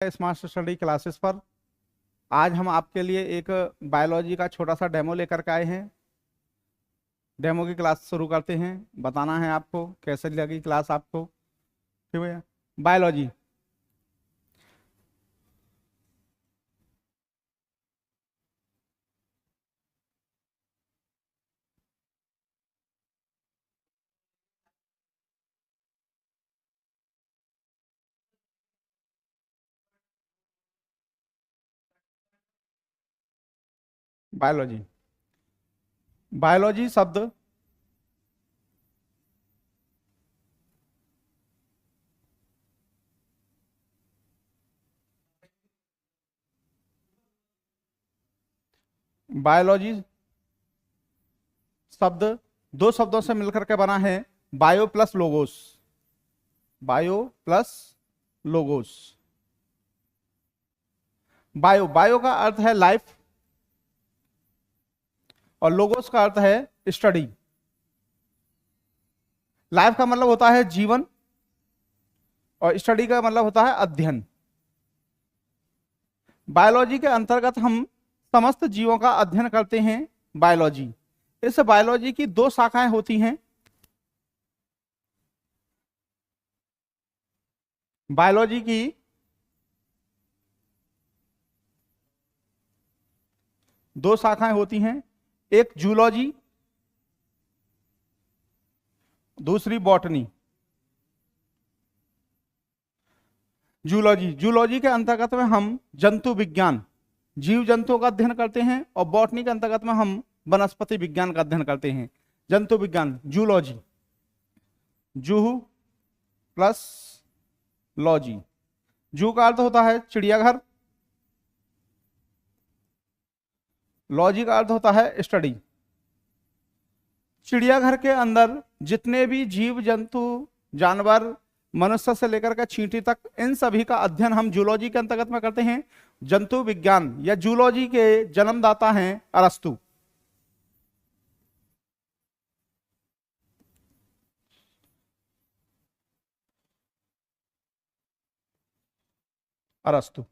Smart study classes पर आज हम आपके लिए एक बायोलॉजी का छोटा सा डेमो लेकर के आए हैं। डेमो की क्लास शुरू करते हैं। बताना है आपको कैसे लगी क्लास आपको। ठीक है, बायोलॉजी। बायोलॉजी बायोलॉजी शब्द बायोलॉजी शब्द दो शब्दों से मिलकर के बना है, bio plus logos. Bio plus logos. Bio bio का अर्थ है लाइफ और लोगोस का अर्थ है स्टडी। लाइफ का मतलब होता है जीवन और स्टडी का मतलब होता है अध्ययन। बायोलॉजी के अंतर्गत हम समस्त जीवों का अध्ययन करते हैं। बायोलॉजी, इस बायोलॉजी की दो शाखाएं होती हैं। बायोलॉजी की दो शाखाएं होती हैं, एक जूलॉजी, दूसरी बॉटनी। जूलॉजी के अंतर्गत में हम जंतु विज्ञान, जीव जंतुओं का अध्ययन करते हैं और बॉटनी के अंतर्गत में हम वनस्पति विज्ञान का अध्ययन करते हैं। जंतु विज्ञान जूलॉजी, जूह प्लस लॉजी। जू का अर्थ होता है चिड़ियाघर, लॉजी का अर्थ होता है स्टडी। चिड़ियाघर के अंदर जितने भी जीव जंतु जानवर, मनुष्य से लेकर के चींटी तक, इन सभी का अध्ययन हम जूलॉजी के अंतर्गत में करते हैं। जंतु विज्ञान या जूलॉजी के जन्मदाता हैं अरस्तु। अरस्तु।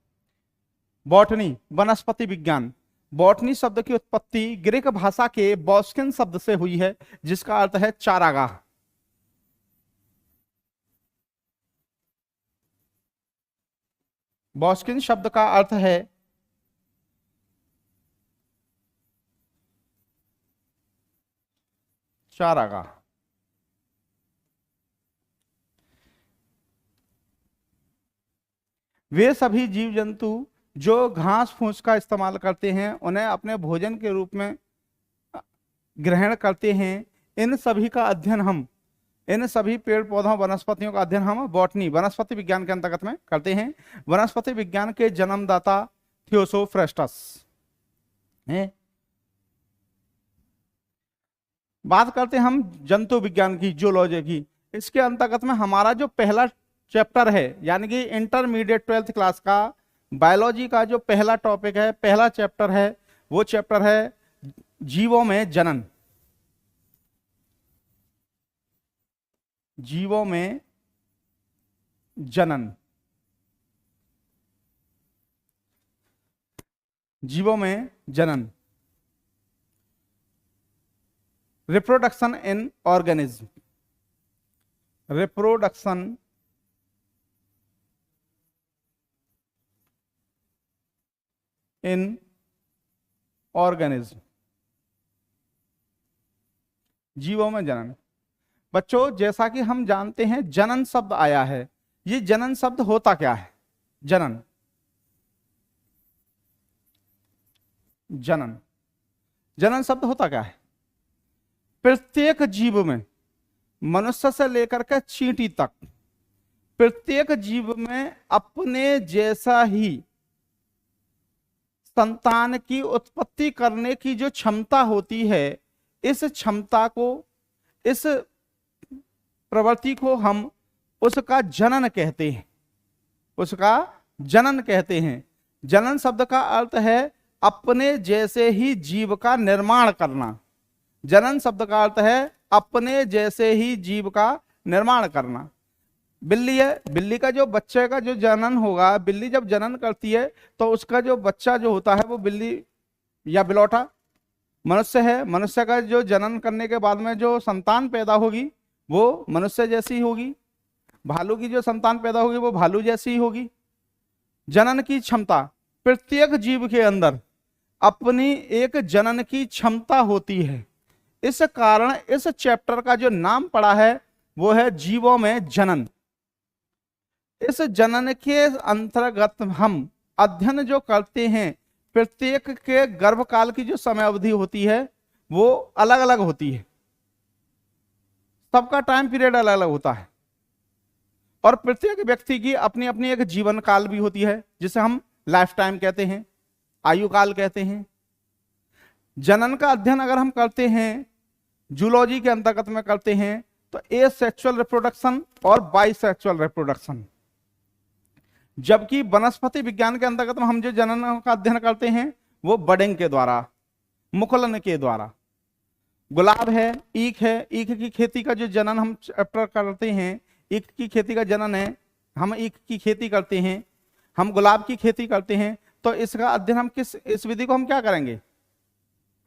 बॉटनी वनस्पति विज्ञान। बॉटनी शब्द की उत्पत्ति ग्रीक भाषा के बॉस्किन शब्द से हुई है, जिसका अर्थ है चारागाह। बॉस्किन शब्द का अर्थ है चारागाह। वे सभी जीव जंतु जो घास फूस का इस्तेमाल करते हैं, उन्हें अपने भोजन के रूप में ग्रहण करते हैं। इन सभी का अध्ययन हम, इन सभी पेड़ पौधों वनस्पतियों का अध्ययन हम बॉटनी वनस्पति विज्ञान के अंतर्गत में करते हैं। वनस्पति विज्ञान के जन्मदाता थियोसोफ्रेस्टस हैं। बात करते हैं हम जंतु विज्ञान की, जूलॉजी की। इसके अंतर्गत में हमारा जो पहला चैप्टर है, यानी कि इंटरमीडिएट 12th क्लास का बायोलॉजी का जो पहला टॉपिक है, पहला चैप्टर है, वो चैप्टर है जीवों में जनन। जीवों में जनन। जीवों में जनन। Reproduction in organism. Reproduction in organism. जीवों में जनन। बच्चों, जैसा कि हम जानते हैं जनन शब्द आया है, ये जनन शब्द होता क्या है? जनन, जनन, जनन शब्द होता क्या है? प्रत्येक जीव में, मनुष्य से लेकर के चींटी तक, प्रत्येक जीव में अपने जैसा ही संतान की उत्पत्ति करने की जो क्षमता होती है, इस क्षमता को, इस प्रवृत्ति को हम उसका जनन कहते हैं। उसका जनन कहते हैं। जनन शब्द का अर्थ है अपने जैसे ही जीव का निर्माण करना। जनन शब्द का अर्थ है अपने जैसे ही जीव का निर्माण करना। बिल्ली है, बिल्ली का जो बच्चे का जो जनन होगा, बिल्ली जब जनन करती है तो उसका जो बच्चा जो होता है वो बिल्ली या बिलौटा। मनुष्य है, मनुष्य का जो जनन करने के बाद में जो संतान पैदा होगी वो मनुष्य जैसी होगी। भालू की जो संतान पैदा होगी वो भालू जैसी ही होगी। जनन की क्षमता, प्रत्येक जीव के अंदर अपनी एक जनन की क्षमता होती है। इस कारण इस चैप्टर का जो नाम पड़ा है वो है जीवों में जनन। इस जनन के अंतर्गत हम अध्ययन जो करते हैं, प्रत्येक के गर्भकाल की जो समय अवधि होती है वो अलग अलग होती है, सबका टाइम पीरियड अलग अलग होता है। और प्रत्येक व्यक्ति की अपनी अपनी एक जीवन काल भी होती है जिसे हम लाइफ टाइम कहते हैं, आयु काल कहते हैं। जनन का अध्ययन अगर हम करते हैं जूलॉजी के अंतर्गत में करते हैं तो ए सेक्सुअल रिप्रोडक्शन और बाई सेक्सुअल रिप्रोडक्शन। जबकि वनस्पति विज्ञान के अंतर्गत में हम जो जनन का अध्ययन करते हैं वो बडिंग के द्वारा, मुकुलन के द्वारा। गुलाब है, ईख है, ईख की खेती का जो जनन हम चैप्टर करते हैं, ईख की खेती का जनन है, हम ईख की खेती करते हैं, हम गुलाब की खेती करते हैं। तो इसका अध्ययन हम इस विधि को हम क्या करेंगे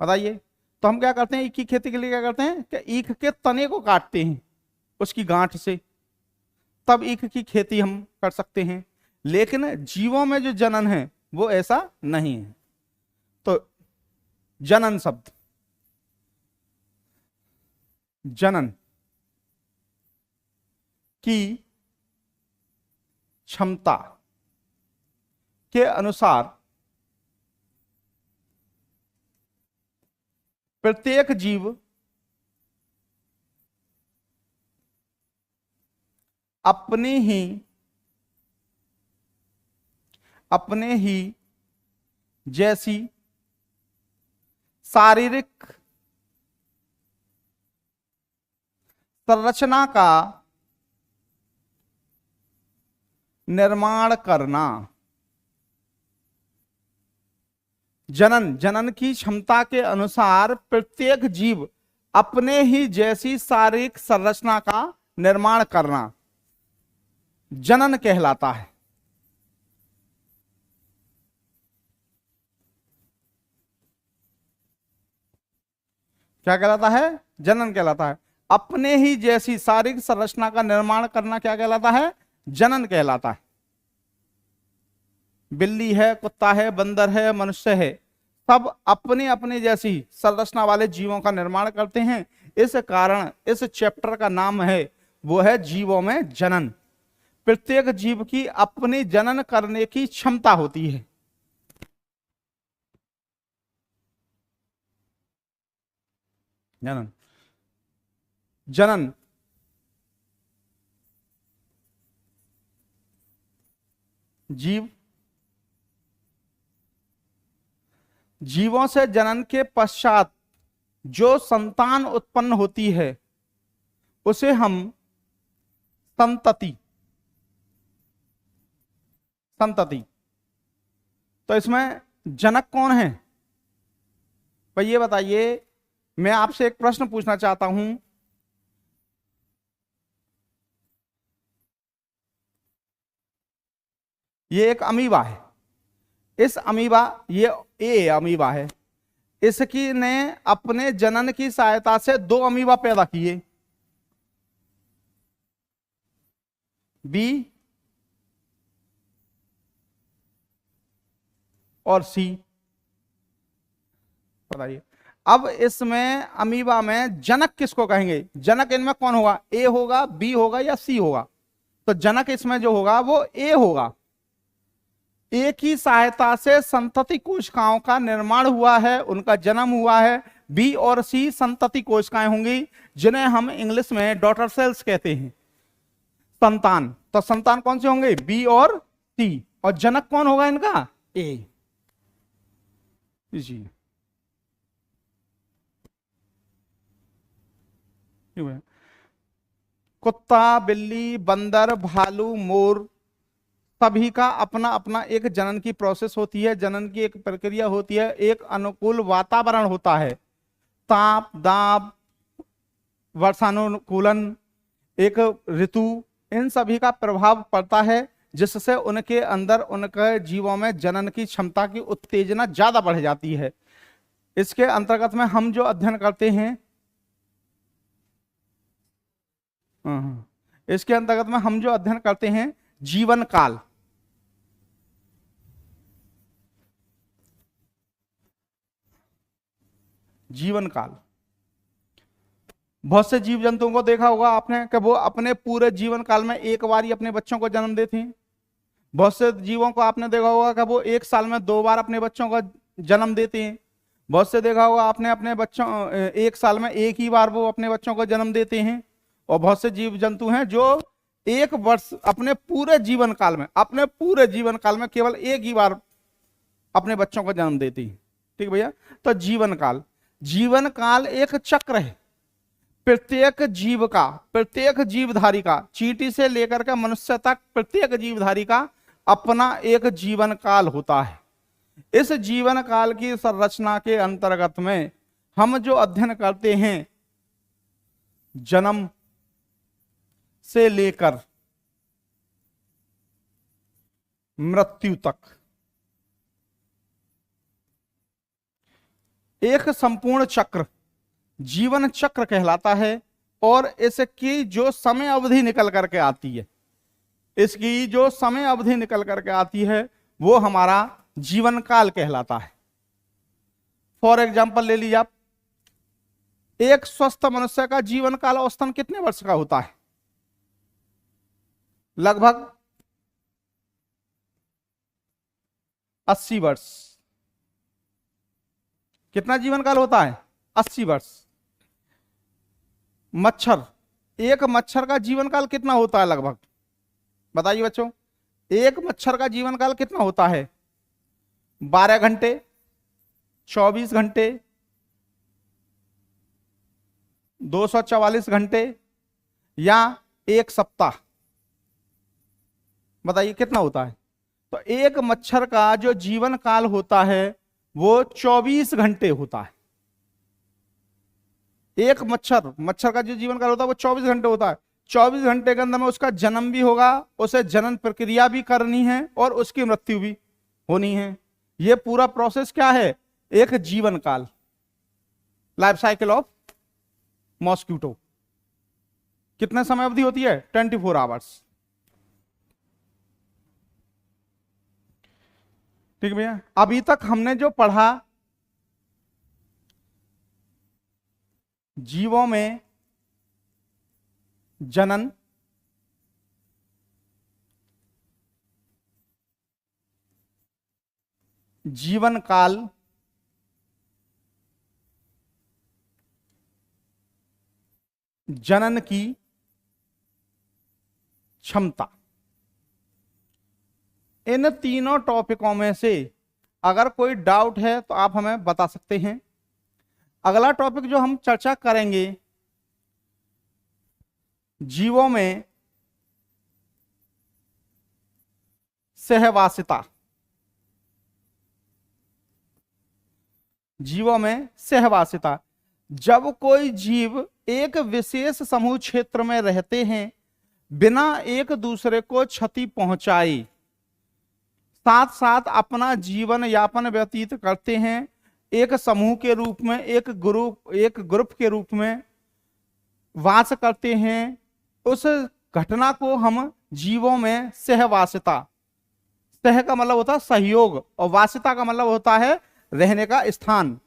बताइए? तो हम क्या करते हैं, ईख की खेती के लिए क्या करते हैं कि ईख के तने को काटते हैं उसकी गांठ से, तब ईख की खेती हम कर सकते हैं। लेकिन जीवों में जो जनन है वो ऐसा नहीं है। तो जनन शब्द, जनन की क्षमता के अनुसार प्रत्येक जीव अपने ही जैसी शारीरिक संरचना का निर्माण करना। जनन की क्षमता के अनुसार प्रत्येक जीव अपने ही जैसी शारीरिक संरचना का निर्माण करना जनन कहलाता है। क्या कहलाता है? जनन कहलाता है। अपने ही जैसी शारीरिक संरचना का निर्माण करना क्या कहलाता है? जनन कहलाता है। बिल्ली है, कुत्ता है, बंदर है, मनुष्य है, सब अपने अपने जैसी संरचना वाले जीवों का निर्माण करते हैं। इस कारण इस चैप्टर का नाम है वो है जीवों में जनन। प्रत्येक जीव की अपनी जनन करने की क्षमता होती है। जनन जीवों से जनन के पश्चात जो संतान उत्पन्न होती है उसे हम संतति तो इसमें जनक कौन है भाई ये बताइए? मैं आपसे एक प्रश्न पूछना चाहता हूं, ये एक अमीबा है, इस अमीबा, ये ए अमीबा है, इसकी ने अपने जनन की सहायता से 2 अमीबा पैदा किए, बी और सी। बताइए अब इसमें अमीबा में जनक किसको कहेंगे? जनक इनमें कौन होगा? ए होगा, बी होगा या सी होगा? तो जनक इसमें जो होगा वो ए होगा। ए की सहायता से संतति कोशिकाओं का निर्माण हुआ है, उनका जन्म हुआ है। बी और सी संतति कोशिकाएं होंगी जिन्हें हम इंग्लिश में डॉटर सेल्स कहते हैं, संतान। तो संतान कौन से होंगे? बी और सी। और जनक कौन होगा इनका? ए। जी कुत्ता, बिल्ली, बंदर, भालू, मोर सभी का अपना अपना एक जनन की प्रोसेस होती है, जनन की एक प्रक्रिया होती है, एक अनुकूल वातावरण होता है, ताप दाप वर्षानुकूलन, एक ऋतु इन सभी का प्रभाव पड़ता है, जिससे उनके अंदर उनके जीवों में जनन की क्षमता की उत्तेजना ज्यादा बढ़ जाती है। इसके अंतर्गत में हम जो अध्ययन करते हैं, इसके अंतर्गत में हम जो अध्ययन करते हैं जीवन काल, जीवन काल। बहुत से जीव जंतुओं को देखा होगा आपने कि वो अपने पूरे जीवन काल में एक बार ही अपने बच्चों को जन्म देते हैं। बहुत से जीवों को आपने देखा होगा कि वो एक साल में 2 बार अपने बच्चों को जन्म देते हैं। बहुत से देखा होगा आपने अपने बच्चों, एक साल में एक ही बार वो अपने बच्चों को जन्म देते हैं। और बहुत से जीव जंतु हैं जो एक वर्ष अपने पूरे जीवन काल में, अपने पूरे जीवन काल में केवल एक ही बार अपने बच्चों को जन्म देती है। ठीक भैया। तो जीवन काल, जीवन काल एक चक्र है। प्रत्येक जीव का, प्रत्येक जीवधारी का, चींटी से लेकर के मनुष्य तक प्रत्येक जीवधारी का अपना एक जीवन काल होता है। इस जीवन काल की संरचना के अंतर्गत में हम जो अध्ययन करते हैं, जन्म से लेकर मृत्यु तक एक संपूर्ण चक्र जीवन चक्र कहलाता है। और इसकी जो समय अवधि निकल करके आती है, इसकी जो समय अवधि निकल करके आती है, वो हमारा जीवन काल कहलाता है। फॉर एग्जाम्पल ले लीजिए आप, एक स्वस्थ मनुष्य का जीवन काल औसतन कितने वर्ष का होता है? लगभग 80 वर्ष। कितना जीवन काल होता है? 80 वर्ष। मच्छर, एक मच्छर का जीवन काल कितना होता है लगभग? बताइए बच्चों, एक मच्छर का जीवन काल कितना होता है? 12 घंटे, 24 घंटे, 244 घंटे या एक सप्ताह? बताइए कितना होता है? तो एक मच्छर का जो जीवन काल होता है वो 24 घंटे होता है। एक मच्छर का जो जीवन काल होता है वो 24 घंटे होता है। 24 घंटे के अंदर में उसका जन्म भी होगा, उसे जनन प्रक्रिया भी करनी है और उसकी मृत्यु भी होनी है। ये पूरा प्रोसेस क्या है? एक जीवन काल, लाइफ साइकिल ऑफ मॉस्क्यूटो। कितने समय अवधि होती है? 24 आवर्स। ठीक भैया। अभी तक हमने जो पढ़ा, जीवों में जनन, जीवन काल, जनन की क्षमता, इन तीनों टॉपिकों में से अगर कोई डाउट है तो आप हमें बता सकते हैं। अगला टॉपिक जो हम चर्चा करेंगे, जीवों में सहवासिता। जीवों में सहवासिता, जब कोई जीव एक विशेष समूह क्षेत्र में रहते हैं बिना एक दूसरे को क्षति पहुंचाए, साथ साथ अपना जीवन यापन व्यतीत करते हैं, एक समूह के रूप में, एक ग्रुप के रूप में वास करते हैं, उस घटना को हम जीवों में सहवासिता, सह का मतलब होता है सहयोग और वासिता का मतलब होता है रहने का स्थान।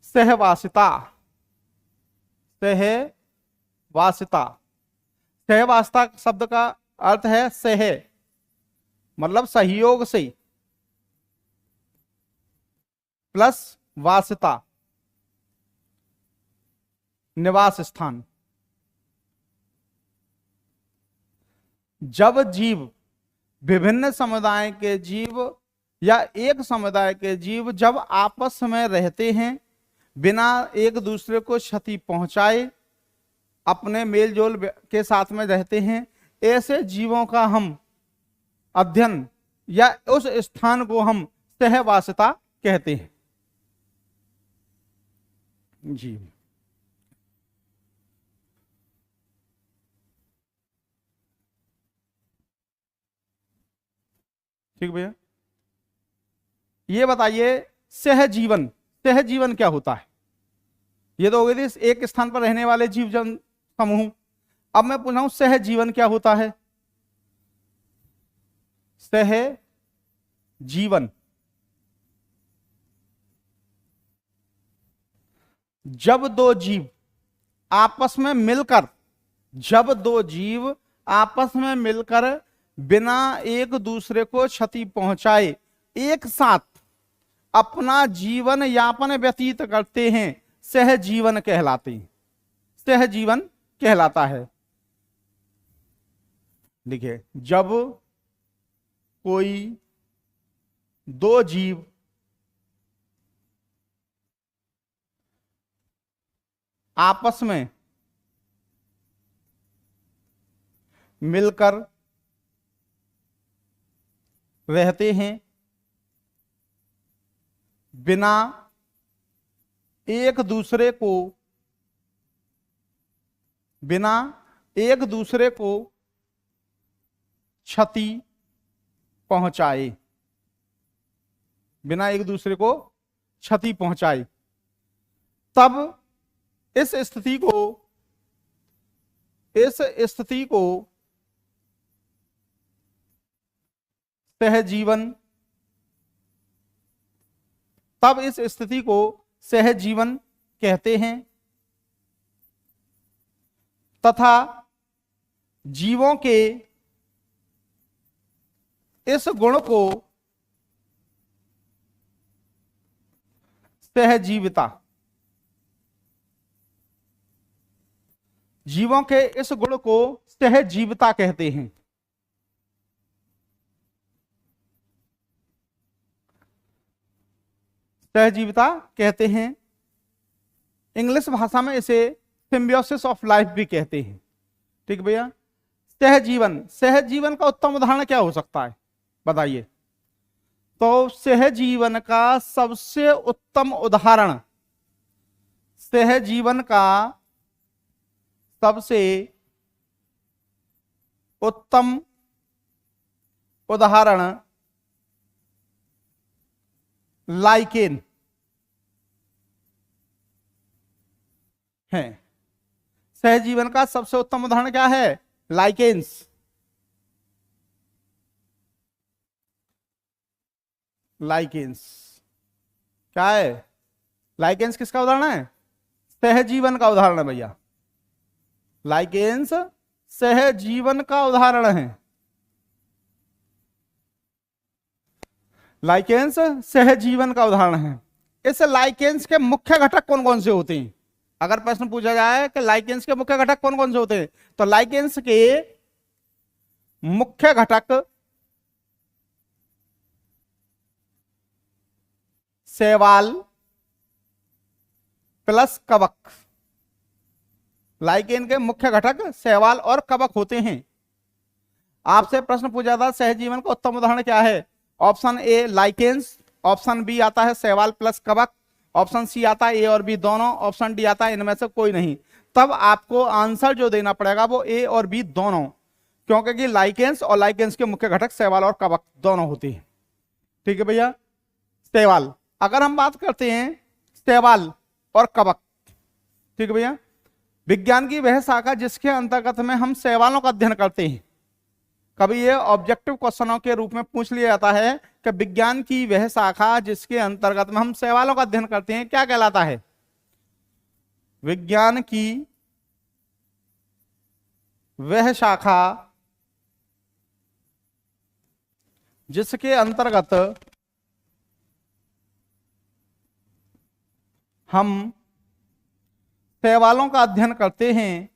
सहवासिता, सहवासिता, सहवासिता शब्द का अर्थ है सह, मतलब सहयोग से, प्लस वासिता, निवास स्थान। जब जीव, विभिन्न समुदाय के जीव या एक समुदाय के जीव जब आपस में रहते हैं बिना एक दूसरे को क्षति पहुंचाए, अपने मेलजोल के साथ में रहते हैं, ऐसे जीवों का हम अध्ययन या उस स्थान को हम सहवासिता कहते हैं। जी ठीक भैया, ये बताइए सहजीवन, सहजीवन क्या होता है? ये तो हो गई थी एक स्थान पर रहने वाले जीव जन समूह। अब मैं पूछ रहा हूं सहजीवन क्या होता है? सहजीवन जब दो जीव आपस में मिलकर, जब दो जीव आपस में मिलकर बिना एक दूसरे को क्षति पहुंचाए एक साथ अपना जीवन यापन व्यतीत करते हैं, सहजीवन कहलाते हैं, सहजीवन कहलाता है। देखिए, जब कोई दो जीव आपस में मिलकर रहते हैं बिना एक दूसरे को, बिना एक दूसरे को क्षति पहुंचाए, बिना एक दूसरे को क्षति पहुंचाए, तब इस स्थिति को सहजीवन, तब इस स्थिति को सहजीवन कहते हैं तथा जीवों के इस गुण को सहजीविता, जीवों के इस गुण को सहजीविता कहते हैं। सहजीविता कहते हैं। इंग्लिश भाषा में इसे सिम्बियोसिस ऑफ लाइफ भी कहते हैं। ठीक भैया, सहजीवन, सहजीवन का उत्तम उदाहरण क्या हो सकता है बताइए? तो सहजीवन का सबसे उत्तम उदाहरण, सहजीवन का सबसे उत्तम उदाहरण लाइकेन है। सहजीवन का सबसे उत्तम उदाहरण क्या है? लाइकेन्स। लाइकेन्स क्या है? लाइकेन्स किसका उदाहरण है? सहजीवन का उदाहरण है भैया। लाइकेन्स सहजीवन का उदाहरण है। लाइकेन्स सहजीवन का उदाहरण है। इस लाइकेन्स के मुख्य घटक कौन कौन से होते हैं? अगर प्रश्न पूछा जाए कि लाइकेन्स के मुख्य घटक कौन कौन से होते हैं, तो लाइकेन्स के मुख्य घटक शैवाल प्लस कवक, लाइकेन के मुख्य घटक शैवाल और कवक होते हैं। आपसे प्रश्न पूछा था सहजीवन का उत्तम उदाहरण क्या है? Option A lichens, option B आता है शैवाल प्लस कवक, ऑप्शन सी आता है ए और बी दोनों, ऑप्शन डी आता है इनमें से कोई नहीं। तब आपको आंसर जो देना पड़ेगा वो ए और बी दोनों, क्योंकि लाइकेन्स और लाइकेन्स के मुख्य घटक शैवाल और कवक दोनों होते हैं। ठीक है भैया। शैवाल, अगर हम बात करते हैं शैवाल और कवक, ठीक है भैया, विज्ञान की वह शाखा जिसके अंतर्गत में हम शैवालों का अध्ययन करते हैं। कभी ये ऑब्जेक्टिव क्वेश्चनों के रूप में पूछ लिया जाता है कि विज्ञान की वह शाखा जिसके अंतर्गत में हम शैवालों का अध्ययन करते हैं क्या कहलाता है? विज्ञान की वह शाखा जिसके अंतर्गत हम शैवालों का अध्ययन करते हैं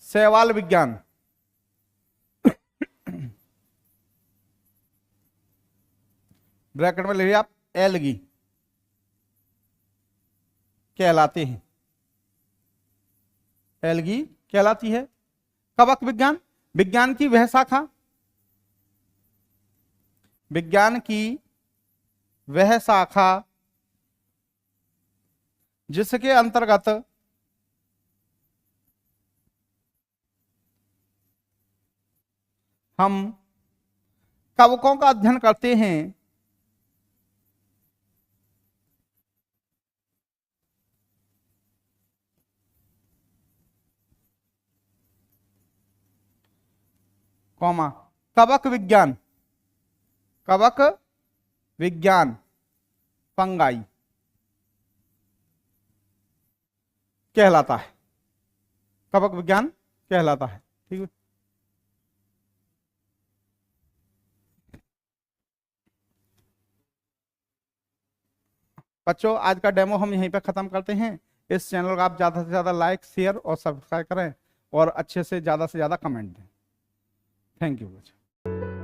शैवाल विज्ञान। ब्रैकेट में लिखिए आप, एल्गी कहलाते हैं, एल्गी कहलाती है। कवक विज्ञान, विज्ञान की वह शाखा, विज्ञान की वह शाखा जिसके अंतर्गत हम कवकों का अध्ययन करते हैं, कौमा कवक विज्ञान, कवक विज्ञान फंगाई कहलाता है, कवक विज्ञान कहलाता है। ठीक है, बच्चों आज का डेमो हम यहीं पे खत्म करते हैं। इस चैनल को आप ज्यादा से ज्यादा लाइक, शेयर और सब्सक्राइब करें और अच्छे से ज्यादा कमेंट दें। थैंक यू बच्चों।